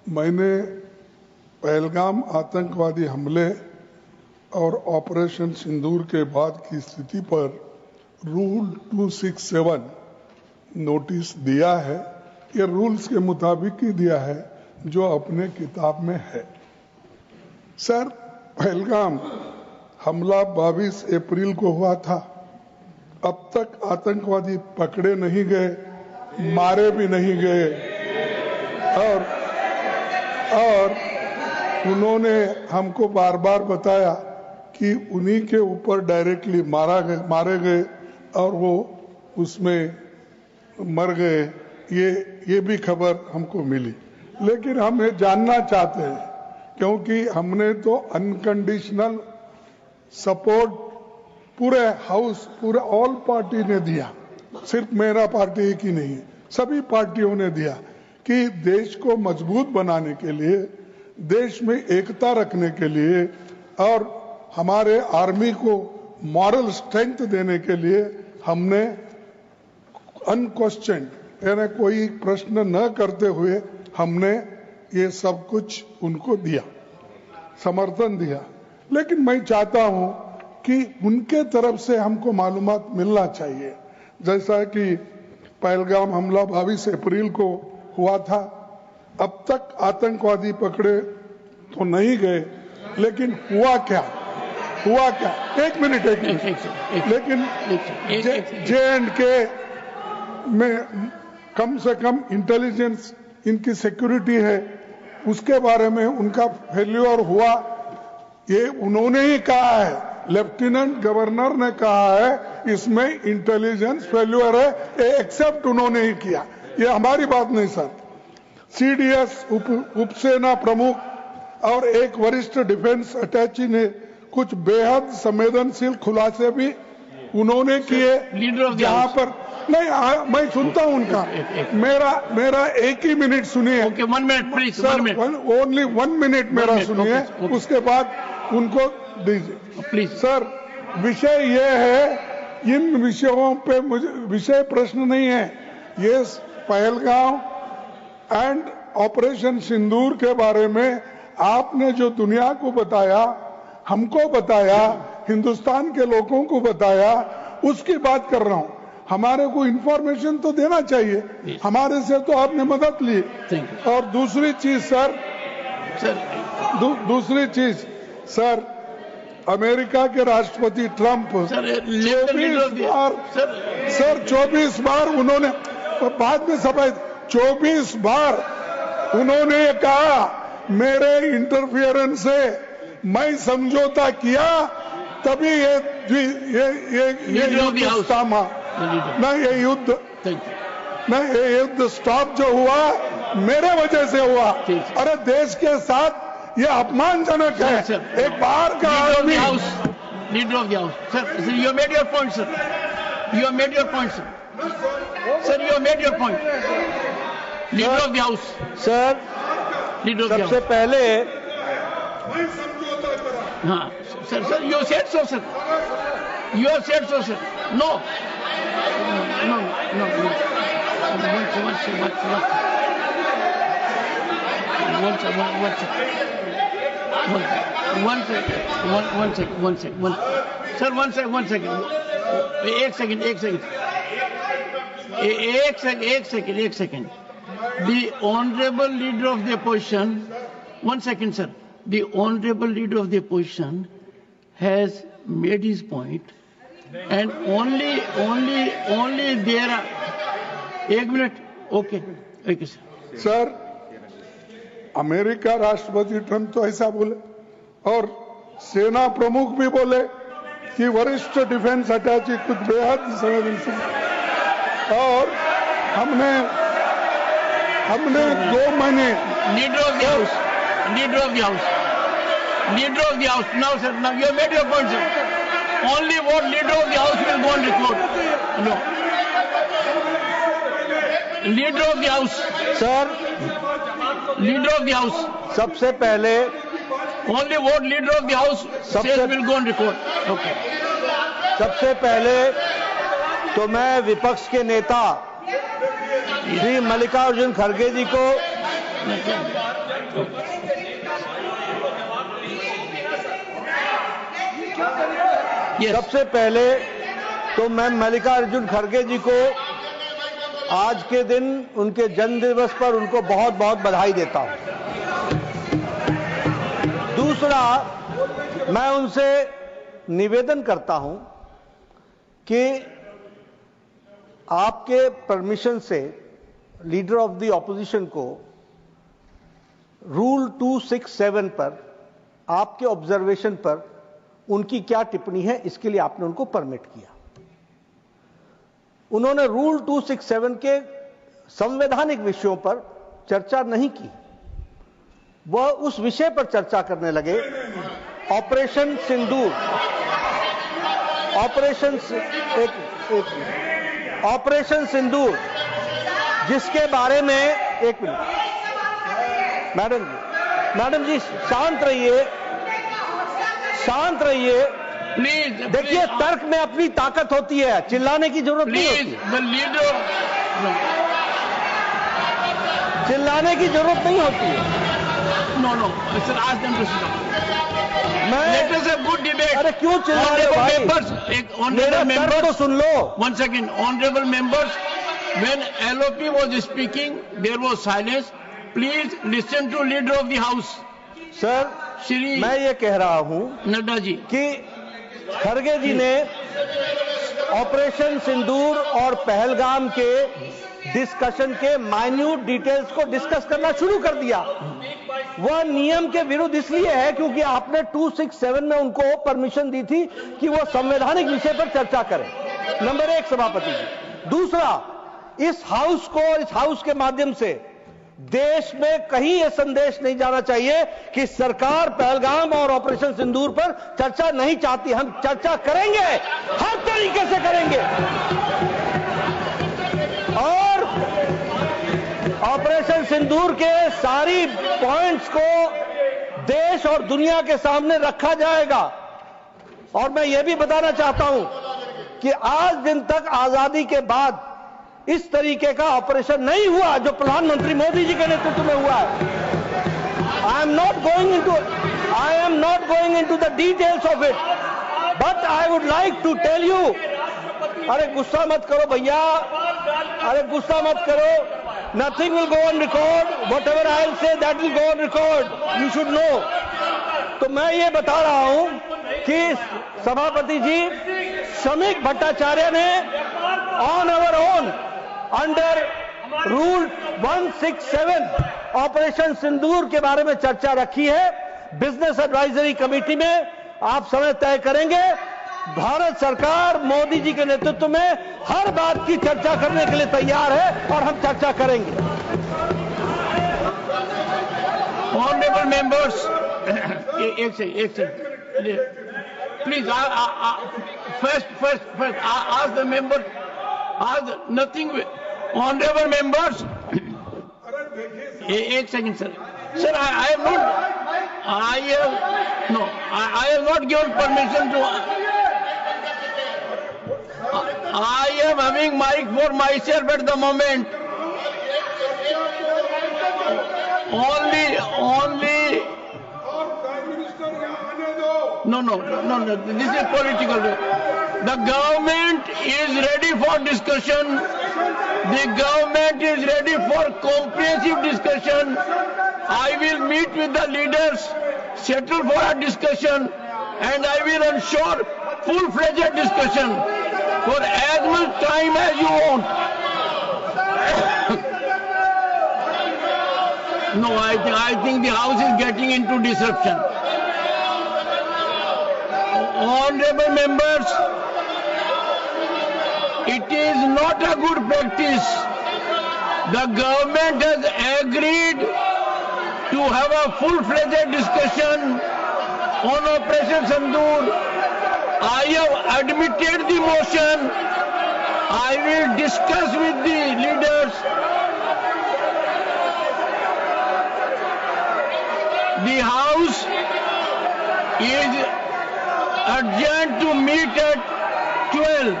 मैंने पहलगाम आतंकवादी हमले और ऑपरेशन सिंदूर के बाद की स्थिति पर रूल 267 नोटिस दिया है। ये रूल्स के मुताबिक ही दिया है जो अपने किताब में है। सर, पहलगाम हमला 22 अप्रैल को हुआ था। अब तक आतंकवादी पकड़े नहीं गए, मारे भी नहीं गए और उन्होंने हमको बार बार बताया कि उन्हीं के ऊपर डायरेक्टली मारे गए और वो उसमें मर गए। ये भी खबर हमको मिली, लेकिन हम ये जानना चाहते हैं क्योंकि हमने तो अनकंडीशनल सपोर्ट पूरे हाउस, पूरे ऑल पार्टी ने दिया, सिर्फ मेरा पार्टी की नहीं, सभी पार्टियों ने दिया कि देश को मजबूत बनाने के लिए, देश में एकता रखने के लिए और हमारे आर्मी को मॉरल स्ट्रेंथ देने के लिए हमने अनक्वेश्चन, यानी कोई प्रश्न न करते हुए हमने ये सब कुछ उनको दिया, समर्थन दिया। लेकिन मैं चाहता हूं कि उनके तरफ से हमको मालूमात मिलना चाहिए। जैसा कि पहलगाम हमला 22 अप्रैल को हुआ था, अब तक आतंकवादी पकड़े तो नहीं गए, लेकिन हुआ क्या? एक मिनट। लेकिन J&K में कम से कम इंटेलिजेंस, इनकी सिक्योरिटी है, उसके बारे में उनका फेल्योर हुआ, ये उन्होंने ही कहा है। लेफ्टिनेंट गवर्नर ने कहा है इसमें इंटेलिजेंस फेल्योर है, ये एक्सेप्ट उन्होंने ही किया। ये हमारी बात नहीं सर। CDS उपसेना प्रमुख और एक वरिष्ठ डिफेंस अटैची ने कुछ बेहद संवेदनशील खुलासे भी उन्होंने किए, जहां पर नहीं, मैं सुनता हूं उनका। मेरा एक ही मिनट सुनिए। Okay, 1 minute please. Only 1 minute मेरा सुनिए, उसके बाद उनको दीजिए प्लीज। सर, विषय ये है, इन विषयों पे मुझे विषय प्रश्न नहीं है। ये पहलगाम एंड ऑपरेशन सिंदूर के बारे में आपने जो दुनिया को बताया, हमको बताया, हिंदुस्तान के लोगों को बताया, उसकी बात कर रहा हूं। हमारे को इंफॉर्मेशन तो देना चाहिए, हमारे से तो आपने मदद ली। और दूसरी चीज सर, अमेरिका के राष्ट्रपति ट्रंप 24 बार उन्होंने, बाद में सफाई, 24 बार उन्होंने कहा मेरे इंटरफियरेंस से मैं समझौता किया, तभी ये युद्ध थामा। ये युद्ध स्टॉप जो हुआ मेरे वजह से हुआ। अरे देश के साथ ये अपमानजनक है। एक बार का आदमी। Leader of the house sir, you made your point sir, you made your point sir, you made your point. Leader of the house sir, सबसे पहले हाँ sir, you said so sir, you have said so sir. No, एक second. The honorable leader of the opposition, 1 second sir, the honorable leader of the opposition has made his point and only there are 1 minute. Okay sir, America राष्ट्रपति Trump तो ऐसा बोले और सेना प्रमुख भी बोले कि वरिष्ठ डिफेंस अटैची कुछ बेहद संवेदनशील, और हमने 2 महीने। Leader of the house now sir, now you have made your point sir. Only what leader of the house will go on record. No, leader of the house sir, leader of the house, सबसे पहले only what leader of the house says will go on record. Okay, सबसे पहले तो मैं विपक्ष के नेता श्री मल्लिकार्जुन खड़गे जी को Yes. सबसे पहले तो मैं मल्लिकार्जुन खड़गे जी को आज के दिन उनके जन्म दिवस पर उनको बहुत बहुत बधाई देता हूं। दूसरा, मैं उनसे निवेदन करता हूं कि आपके परमिशन से लीडर ऑफ द ऑपोजिशन को रूल 267 पर आपके ऑब्जर्वेशन पर उनकी क्या टिप्पणी है, इसके लिए आपने उनको परमिट किया। उन्होंने रूल 267 के संवैधानिक विषयों पर चर्चा नहीं की, वह उस विषय पर चर्चा करने लगे, ऑपरेशन सिंदूर, ऑपरेशन सिंदूर, जिसके बारे में एक मिनट मैडम जी शांत रहिए प्लीज। देखिए, तर्क में अपनी ताकत होती है, चिल्लाने की जरूरत नहीं होती। द लीडर, चिल्लाने की जरूरत नहीं होती है। नो सर, आज देम टू स्टॉप। मैं let us have good debate. अरे क्यों चिल्ला रहे हो भाई? एक मेरा ऑनरेबल तर्क तो members, soon low. one second, honorable members, when LOP was speaking, there was silence. Please listen to leader of the house, sir, Shri मैं ये कह रहा हूं नड्डा जी कि खड़गे जी ने ऑपरेशन सिंदूर और पहलगाम के डिस्कशन के माइन्यूट डिटेल्स को डिस्कस करना शुरू कर दिया। वह नियम के विरुद्ध इसलिए है क्योंकि आपने 267 में उनको परमिशन दी थी कि वह संवैधानिक विषय पर चर्चा करें। नंबर एक, सभापति जी। दूसरा, इस हाउस के माध्यम से देश में कहीं यह संदेश नहीं जाना चाहिए कि सरकार पहलगाम और ऑपरेशन सिंदूर पर चर्चा नहीं चाहती। हम चर्चा करेंगे, हर तरीके से करेंगे, और ऑपरेशन सिंदूर के सारी पॉइंट्स को देश और दुनिया के सामने रखा जाएगा। और मैं यह भी बताना चाहता हूं कि आज दिन तक आजादी के बाद इस तरीके का ऑपरेशन नहीं हुआ जो प्रधानमंत्री मोदी जी के नेतृत्व में हुआ है। I am not going into the details of it, but I would like to tell you. अरे गुस्सा मत करो भैया, अरे गुस्सा मत करो। Nothing will go on record, whatever I will say that will go on record, you should know. तो मैं ये बता रहा हूं कि सभापति जी, श्रमिक भट्टाचार्य ने on our own under rule 167 operation Sindoor के बारे में चर्चा रखी है बिजनेस एडवाइजरी कमेटी में। आप समय तय करेंगे। भारत सरकार मोदी जी के नेतृत्व में हर बात की चर्चा करने के लिए तैयार है और हम चर्चा करेंगे। ऑनरेबल मेंबर्स, एक second please. First ask the member, ask nothing. Honorable members, एक second sir, I have not given permission to. I am having mic for myself at the moment. Only. No. This is political. The government is ready for discussion. The government is ready for comprehensive discussion. I will meet with the leaders, settle for a discussion, and I will ensure full-fledged discussion for as much time as you want. No, I think the house is getting into disruption. Honorable members, it is not a good practice. The government has agreed to have a full-fledged discussion on Operation Sindoor. I have admitted the motion. I will discuss with the leaders. The House is adjourned to meet at 12.